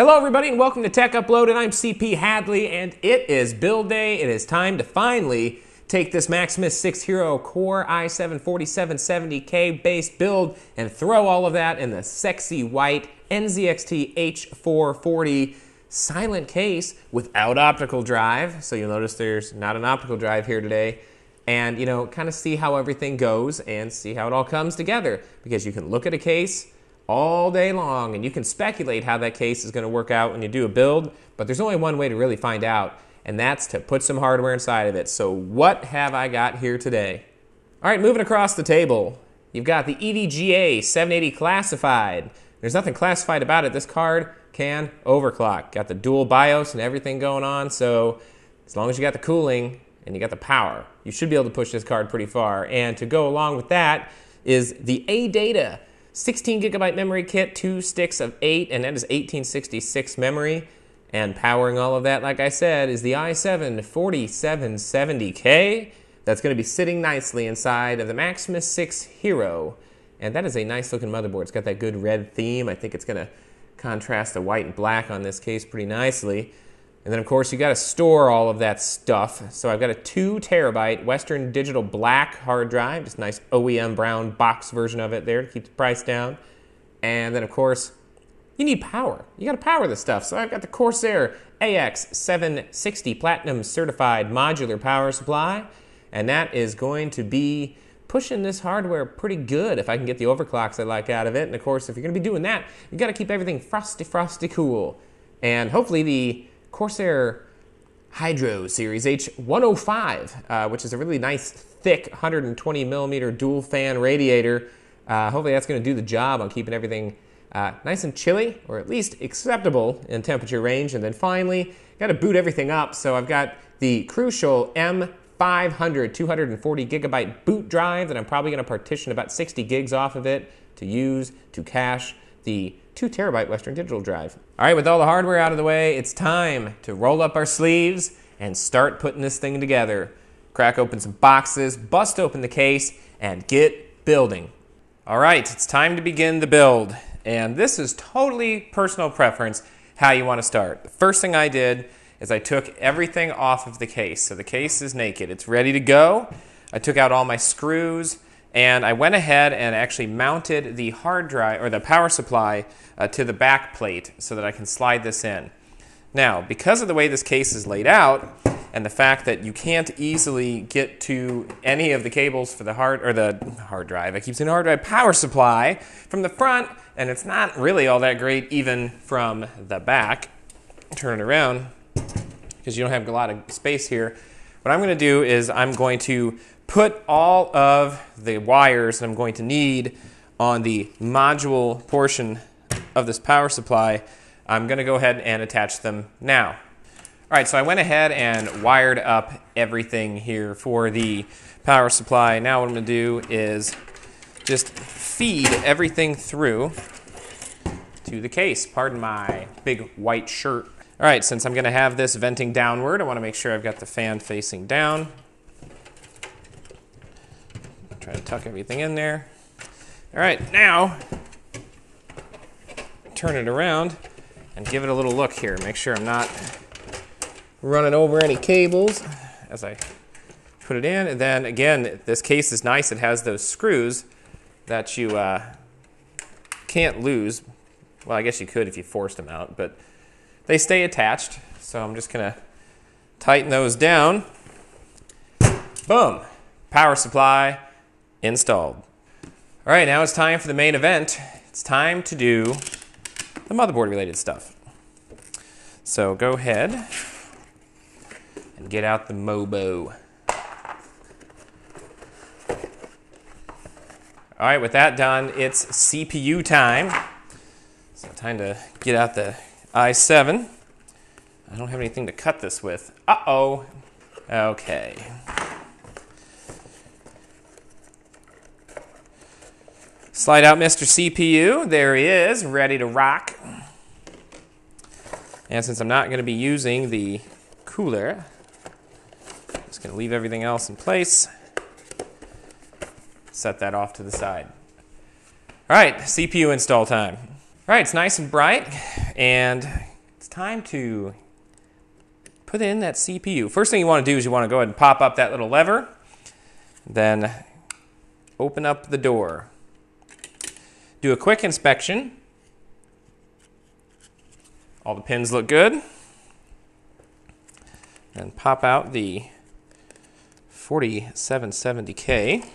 Hello everybody and welcome to Tech Upload, and I'm CP Hadley, and it is build day. It is time to finally take this Maximus 6 Hero Core i7-4770K based build and throw all of that in the sexy white NZXT H440 silent case without optical drive. So you'll notice there's not an optical drive here today. And, you know, kind of see how everything goes and see how it all comes together. Because you can look at a case all day long and you can speculate how that case is going to work out when you do a build, but there's only one way to really find out, and that's to put some hardware inside of it. So what have I got here today? All right, moving across the table, you've got the EVGA 780 classified. There's nothing classified about it. This card can overclock. Got the dual BIOS and everything going on, so as long as you got the cooling and you got the power, you should be able to push this card pretty far. And to go along with that is the ADATA 16 gigabyte memory kit, 2 sticks of 8, and that is 1866 memory. And powering all of that, like I said, is the i7-4770K. That's going to be sitting nicely inside of the Maximus 6 Hero. And that is a nice looking motherboard. It's got that good red theme. I think it's going to contrast the white and black on this case pretty nicely. And then, of course, you got to store all of that stuff. So I've got a 2 terabyte Western Digital black hard drive, just a nice OEM brown box version of it there to keep the price down. And then, of course, you need power. You got to power this stuff. So I've got the Corsair AX760 Platinum Certified Modular Power Supply. And that is going to be pushing this hardware pretty good if I can get the overclocks I like out of it. And, of course, if you're going to be doing that, you've got to keep everything frosty cool. And hopefully the Corsair Hydro Series H105, which is a really nice, thick 120 millimeter dual fan radiator. Hopefully that's going to do the job on keeping everything nice and chilly, or at least acceptable in temperature range. And then finally, got to boot everything up. So I've got the crucial M500 240 gigabyte boot drive that I'm probably going to partition about 60 gigs off of it to use to cache the 2 terabyte Western Digital drive. All right, with all the hardware out of the way, it's time to roll up our sleeves and start putting this thing together. Crack open some boxes, bust open the case, and get building. All right, it's time to begin the build. And this is totally personal preference how you want to start. The first thing I did is I took everything off of the case. So the case is naked. It's ready to go. I took out all my screws, and I went ahead and actually mounted the hard drive, or the power supply, to the back plate so that I can slide this in. Now, because of the way this case is laid out, and the fact that you can't easily get to any of the cables for the hard drive, I keep saying hard drive, power supply from the front, and it's not really all that great even from the back. Turn it around, because you don't have a lot of space here. What I'm going to do is I'm going to put all of the wires I'm going to need on the module portion of this power supply. I'm going to go ahead and attach them now. All right, so I went ahead and wired up everything here for the power supply. Now what I'm going to do is just feed everything through to the case. Pardon my big white shirt. All right, since I'm going to have this venting downward, I want to make sure I've got the fan facing down. Try to tuck everything in there. All right, now turn it around and give it a little look here. Make sure I'm not running over any cables as I put it in. And then again, this case is nice. It has those screws that you can't lose. Well, I guess you could if you forced them out, but they stay attached. So I'm just gonna tighten those down. Boom, power supply installed. All right, now it's time for the main event. It's time to do the motherboard related stuff. So go ahead and get out the Mobo. All right, with that done, it's CPU time. So time to get out the i7. I don't have anything to cut this with. Uh-oh. Okay. Slide out Mr. CPU. There he is, ready to rock. And since I'm not going to be using the cooler, I'm just going to leave everything else in place. Set that off to the side. All right, CPU install time. All right, it's nice and bright, and it's time to put in that CPU. First thing you want to do is you want to go ahead and pop up that little lever, then open up the door. Do a quick inspection. All the pins look good. And pop out the 4770K.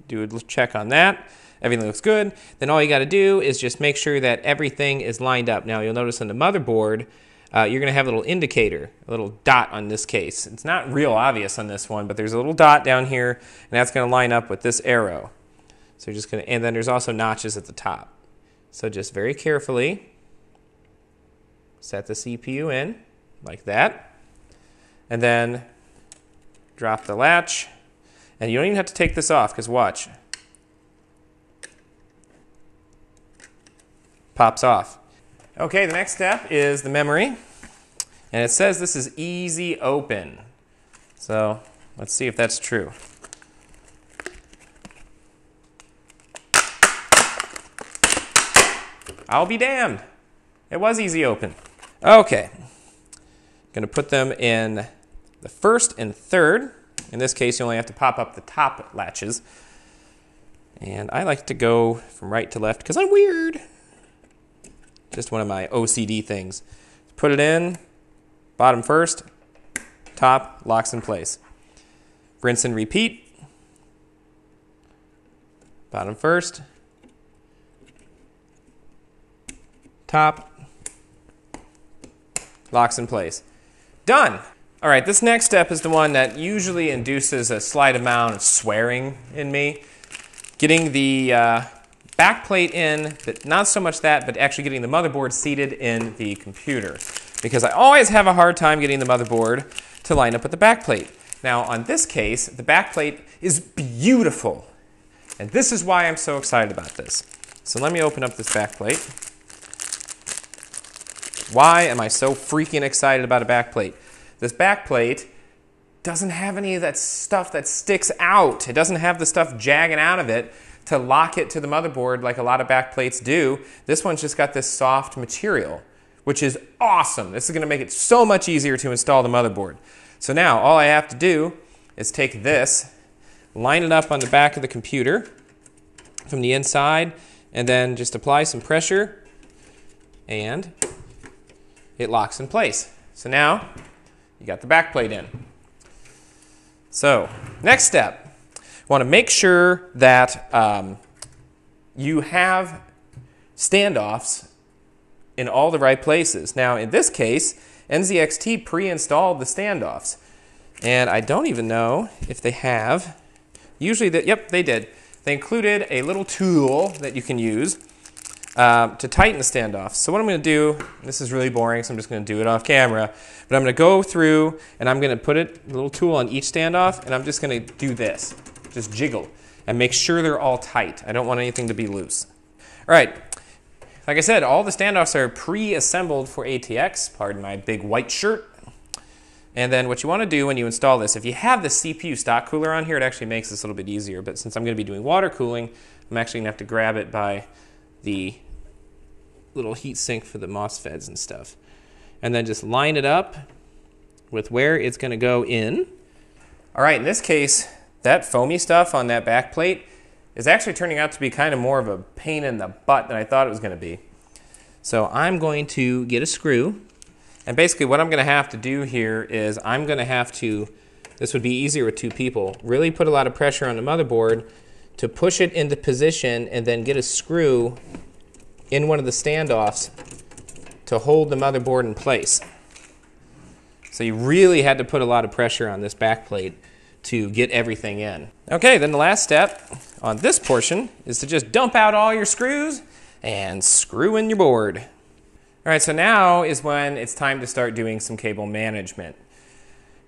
Do a check on that. Everything looks good. Then all you got to do is just make sure that everything is lined up. Now you'll notice on the motherboard, you're going to have a little indicator, a little dot on this case. It's not real obvious on this one, but there's a little dot down here, and that's going to line up with this arrow. So you're just going to, and then there's also notches at the top. So just very carefully set the CPU in like that, and then drop the latch. And you don't even have to take this off, because watch. Pops off. Okay, the next step is the memory. And it says this is easy open. So let's see if that's true. I'll be damned. It was easy open. Okay. Going to put them in the first and third. In this case, you only have to pop up the top latches. And I like to go from right to left because I'm weird. Just one of my OCD things. Put it in, bottom first, top, locks in place. Rinse and repeat. Bottom first, top, locks in place. Done. All right, this next step is the one that usually induces a slight amount of swearing in me. Getting the backplate in, but not so much that, but actually getting the motherboard seated in the computer. Because I always have a hard time getting the motherboard to line up with the backplate. Now, on this case, the backplate is beautiful. And this is why I'm so excited about this. So let me open up this backplate. Why am I so freaking excited about a backplate? This backplate doesn't have any of that stuff that sticks out. It doesn't have the stuff jagging out of it to lock it to the motherboard like a lot of backplates do. This one's just got this soft material, which is awesome. This is going to make it so much easier to install the motherboard. So now all I have to do is take this, line it up on the back of the computer from the inside, and then just apply some pressure, and it locks in place. So now you got the backplate in. So next step. Want to make sure that you have standoffs in all the right places. Now, in this case, NZXT pre-installed the standoffs. And I don't even know if they have. Usually, yep, they did. They included a little tool that you can use to tighten the standoffs. So what I'm going to do, this is really boring, so I'm just going to do it off camera, but I'm going to go through and I'm going to put a little tool on each standoff, and I'm just going to do this. Just jiggle and make sure they're all tight. I don't want anything to be loose. All right, like I said, all the standoffs are pre-assembled for ATX, pardon my big white shirt. And then what you want to do when you install this, if you have the CPU stock cooler on here, it actually makes this a little bit easier. But since I'm going to be doing water cooling, I'm actually going to have to grab it by the little heat sink for the MOSFETs and stuff. And then just line it up with where it's going to go in. All right, in this case, that foamy stuff on that back plate is actually turning out to be kind of more of a pain in the butt than I thought it was going to be. So I'm going to get a screw. And basically what I'm going to have to do here is I'm going to have to, this would be easier with two people, really put a lot of pressure on the motherboard to push it into position and then get a screw in one of the standoffs to hold the motherboard in place. So you really had to put a lot of pressure on this back plate to get everything in. Okay, then the last step on this portion is to just dump out all your screws and screw in your board. All right, so now is when it's time to start doing some cable management.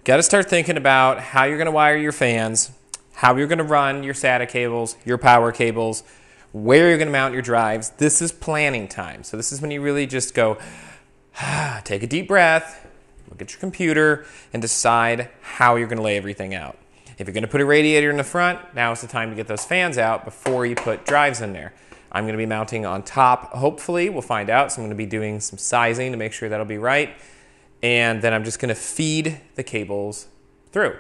Got to start thinking about how you're going to wire your fans, how you're going to run your SATA cables, your power cables, where you're going to mount your drives. This is planning time. So this is when you really just go, take a deep breath, look at your computer, and decide how you're going to lay everything out. If you're going to put a radiator in the front, now is the time to get those fans out before you put drives in there. I'm going to be mounting on top, hopefully. We'll find out. So I'm going to be doing some sizing to make sure that'll be right. And then I'm just going to feed the cables through.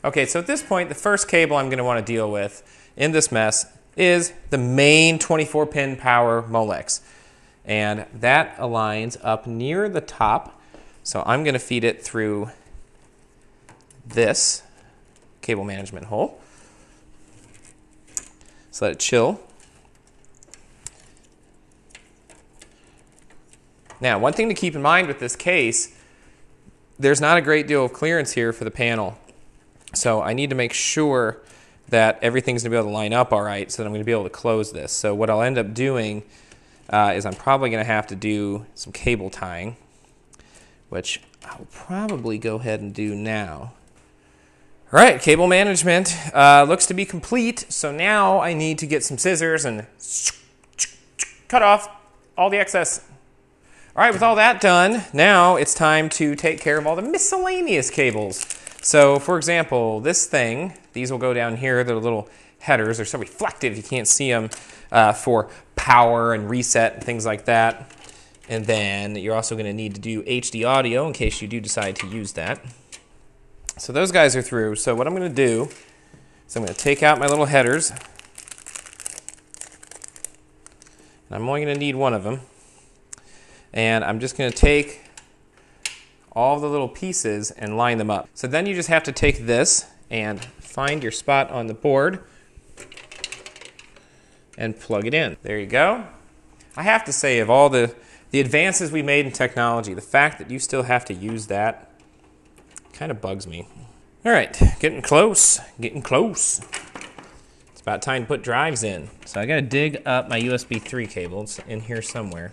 Okay, so at this point, the first cable I'm going to want to deal with in this mess is the main 24-pin power Molex. And that aligns up near the top. So I'm going to feed it through this cable management hole. So let it chill. Now, one thing to keep in mind with this case, there's not a great deal of clearance here for the panel. So I need to make sure that everything's going to be able to line up all right so that I'm going to be able to close this. So what I'll end up doing is I'm probably going to have to do some cable tying, which I'll probably go ahead and do now. All right, cable management looks to be complete. So now I need to get some scissors and cut off all the excess. All right, with all that done, now it's time to take care of all the miscellaneous cables. So, for example, this thing, these will go down here. They're little headers. They're so reflective you can't see them for power and reset and things like that. And then you're also going to need to do HD audio in case you do decide to use that. So those guys are through. So what I'm going to do is I'm going to take out my little headers. And I'm only going to need one of them. And I'm just going to take all the little pieces and line them up. So then you just have to take this and find your spot on the board and plug it in. There you go. I have to say, of all the advances we made in technology, the fact that you still have to use that kind of bugs me. All right, getting close, getting close. It's about time to put drives in. So I got to dig up my USB 3 cable. It's in here somewhere.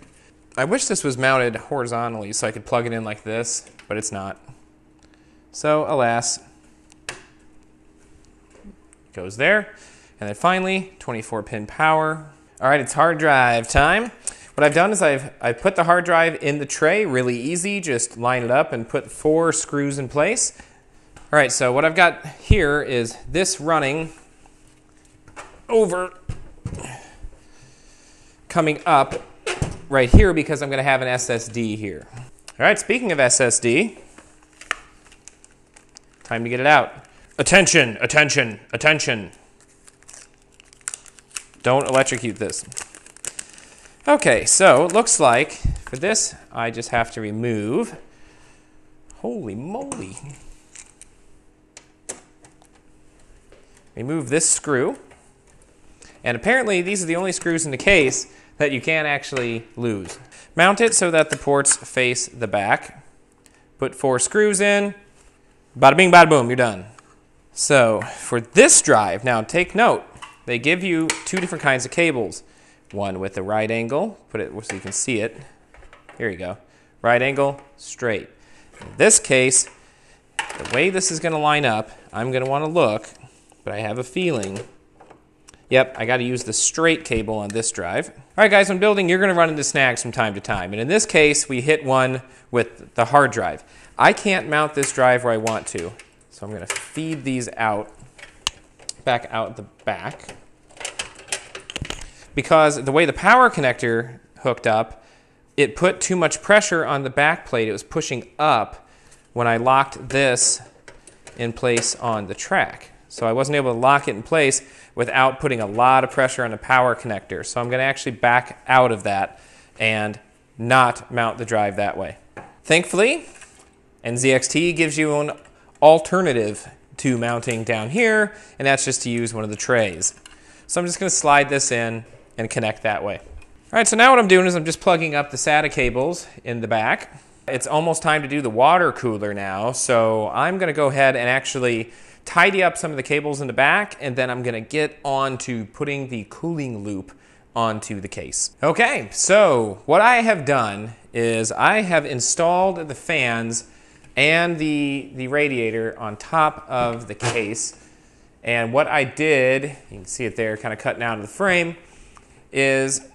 I wish this was mounted horizontally so I could plug it in like this, but it's not. So, alas, goes there. And then finally, 24-pin power. All right, it's hard drive time. What I've done is I've put the hard drive in the tray, really easy. Just line it up and put 4 screws in place. All right, so what I've got here is this running over, coming up right here because I'm going to have an SSD here. All right, speaking of SSD, time to get it out. Attention, attention, attention. Don't electrocute this. Okay, so it looks like for this, I just have to remove, holy moly, remove this screw. And apparently these are the only screws in the case that you can't actually lose. Mount it so that the ports face the back. Put 4 screws in. Bada bing, bada boom, you're done. So for this drive, now take note, they give you 2 different kinds of cables. One with a right angle, put it so you can see it. Here you go. Right angle, straight. In this case, the way this is going to line up, I'm going to want to look, but I have a feeling. Yep, I got to use the straight cable on this drive. All right, guys, when building, you're going to run into snags from time to time. And in this case, we hit one with the hard drive. I can't mount this drive where I want to. So I'm going to feed these out, back out the back. Because the way the power connector hooked up, it put too much pressure on the back plate. It was pushing up when I locked this in place on the track. So I wasn't able to lock it in place without putting a lot of pressure on the power connector. So I'm going to actually back out of that and not mount the drive that way. Thankfully, NZXT gives you an alternative to mounting down here, and that's just to use one of the trays. So I'm just going to slide this in and connect that way. All right, so now what I'm doing is I'm just plugging up the SATA cables in the back. It's almost time to do the water cooler now, so I'm going to go ahead and actually tidy up some of the cables in the back, and then I'm going to get on to putting the cooling loop onto the case. Okay, so what I have done is I have installed the fans and the radiator on top of the case. And what I did, you can see it there kind of cutting out of the frame, is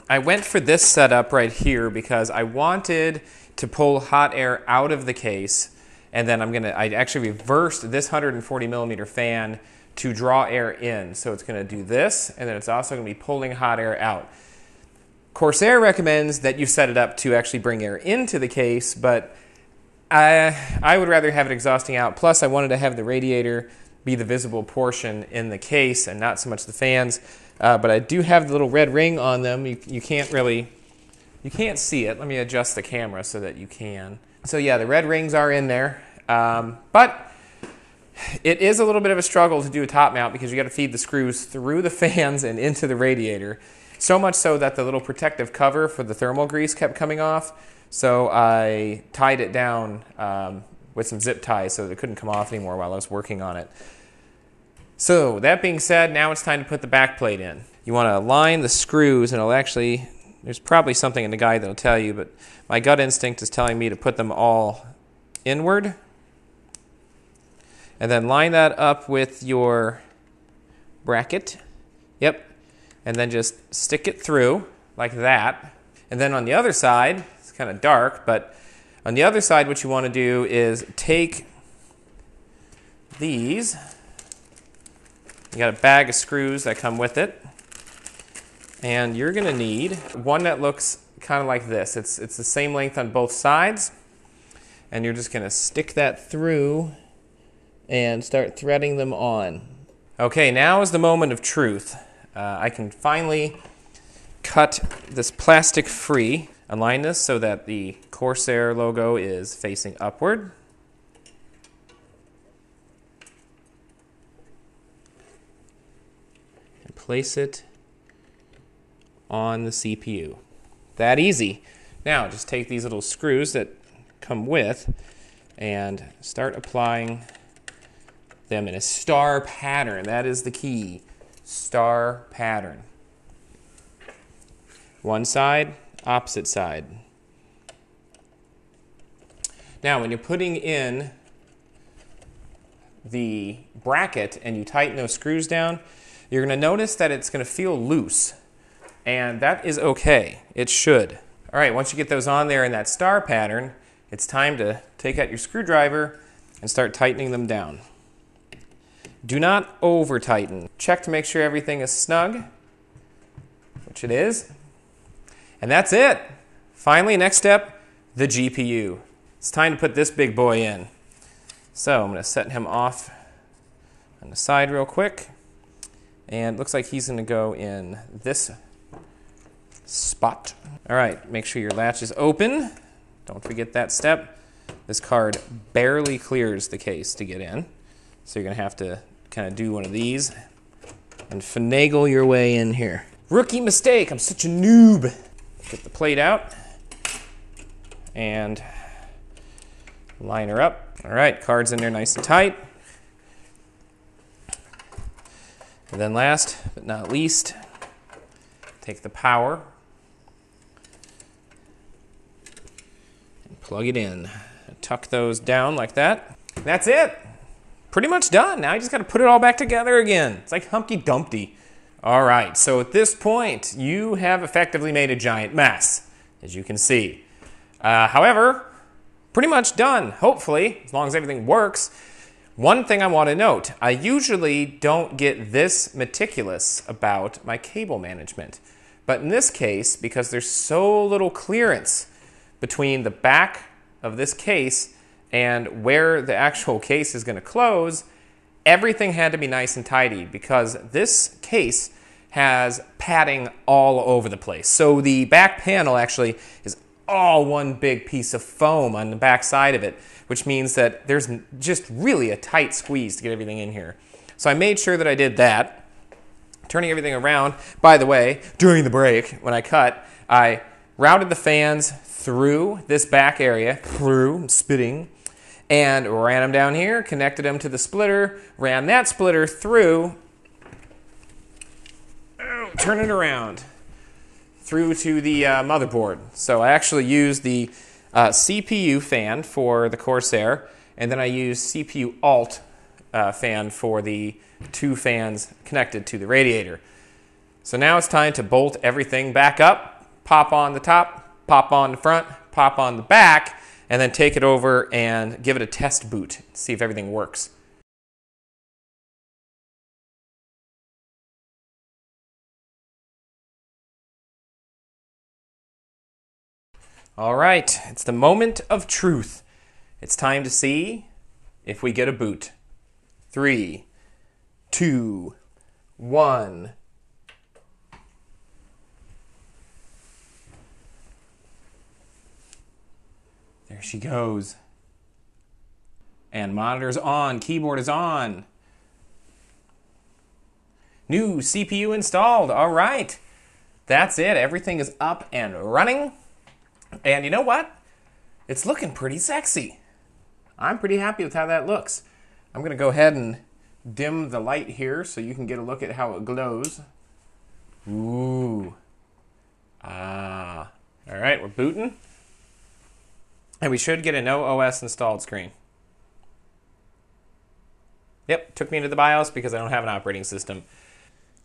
I went for this setup right here because I wanted to pull hot air out of the case, and then I actually reversed this 140 millimeter fan to draw air in. So it's going to do this, and then it's also going to be pulling hot air out. Corsair recommends that you set it up to actually bring air into the case, but I would rather have it exhausting out. Plus, I wanted to have the radiator be the visible portion in the case and not so much the fans. But I do have the little red ring on them. You can't see it. Let me adjust the camera so that you can. So yeah, the red rings are in there. But it is a little bit of a struggle to do a top mount because you got to feed the screws through the fans and into the radiator. So much so that the little protective cover for the thermal grease kept coming off. So I tied it down with some zip ties so that it couldn't come off anymore while I was working on it. So that being said, now it's time to put the back plate in. You want to align the screws, and there's probably something in the guide that'll tell you, but my gut instinct is telling me to put them all inward. And then line that up with your bracket. Yep. And then just stick it through like that. And then on the other side, it's kind of dark, but on the other side what you want to do is take these. You got a bag of screws that come with it. And you're going to need one that looks kind of like this. It's the same length on both sides. And you're just going to stick that through and start threading them on. Okay, now is the moment of truth. I can finally cut this plastic free. Align this so that the Corsair logo is facing upward. And place it on the CPU. That easy. Now just take these little screws that come with and start applying them in a star pattern. That is the key. Star pattern. One side, opposite side. Now when you're putting in the bracket and you tighten those screws down, you're going to notice that it's going to feel loose. And that is okay. It should. All right, once you get those on there in that star pattern, it's time to take out your screwdriver and start tightening them down. Do not over tighten. Check to make sure everything is snug, which it is. And that's it. Finally, next step, the GPU. It's time to put this big boy in. So I'm going to set him off on the side real quick. And it looks like he's going to go in this spot. All right, make sure your latch is open. Don't forget that step. This card barely clears the case to get in. So you're going to have to kind of do one of these and finagle your way in here. Rookie mistake. I'm such a noob. Get the plate out and line her up. All right, card's in there nice and tight. And then last but not least, take the power and plug it in. Tuck those down like that. That's it. Pretty much done. Now you just got to put it all back together again. It's like Humpty Dumpty. All right, so at this point, you have effectively made a giant mess, as you can see. However, pretty much done, hopefully, as long as everything works. One thing I want to note, I usually don't get this meticulous about my cable management. But in this case, because there's so little clearance between the back of this case and where the actual case is going to close, everything had to be nice and tidy because this case has padding all over the place. So the back panel actually is all one big piece of foam on the back side of it, which means that there's just really a tight squeeze to get everything in here. So I made sure that I did that, turning everything around. By the way, during the break, when I cut, I routed the fans through this back area, I'm spitting, and ran them down here, connected them to the splitter, ran that splitter through, turn it around, through to the motherboard. So I actually used the CPU fan for the Corsair, and then I used CPU alt fan for the two fans connected to the radiator. So now it's time to bolt everything back up, pop on the top, pop on the front, pop on the back, and then take it over and give it a test boot, see if everything works. All right, it's the moment of truth. It's time to see if we get a boot. 3, 2, 1. There she goes. And monitor's on, keyboard is on. New CPU installed. All right. That's it. Everything is up and running. And you know what? It's looking pretty sexy. I'm pretty happy with how that looks. I'm going to go ahead and dim the light here so you can get a look at how it glows. Ooh. Ah. All right, we're booting. And we should get a no OS installed screen. Yep, took me into the BIOS because I don't have an operating system.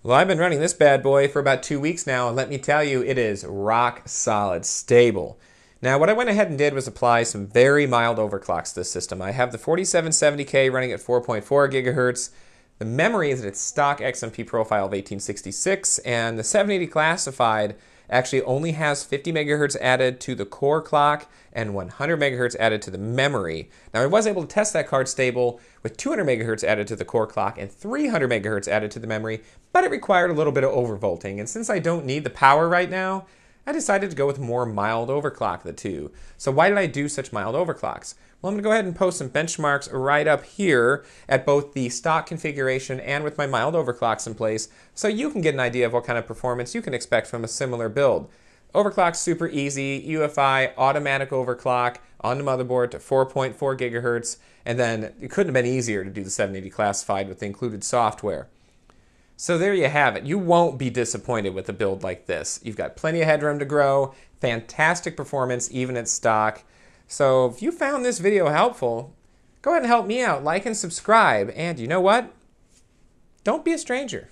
Well, I've been running this bad boy for about 2 weeks now, and let me tell you, it is rock solid, stable. Now, what I went ahead and did was apply some very mild overclocks to this system. I have the 4770K running at 4.4 gigahertz. The memory is at its stock XMP profile of 1866, and the 780 classified actually only has 50 megahertz added to the core clock and 100 megahertz added to the memory. Now, I was able to test that card stable with 200 megahertz added to the core clock and 300 megahertz added to the memory, but it required a little bit of overvolting. And since I don't need the power right now, I decided to go with a more mild overclock of the two. So why did I do such mild overclocks? Well, I'm going to go ahead and post some benchmarks right up here at both the stock configuration and with my mild overclocks in place so you can get an idea of what kind of performance you can expect from a similar build. Overclock's super easy, UFI, automatic overclock on the motherboard to 4.4 gigahertz, and then it couldn't have been easier to do the 780 classified with the included software. So there you have it. You won't be disappointed with a build like this. You've got plenty of headroom to grow, fantastic performance even at stock. So if you found this video helpful, go ahead and help me out. Like and subscribe. And you know what? Don't be a stranger.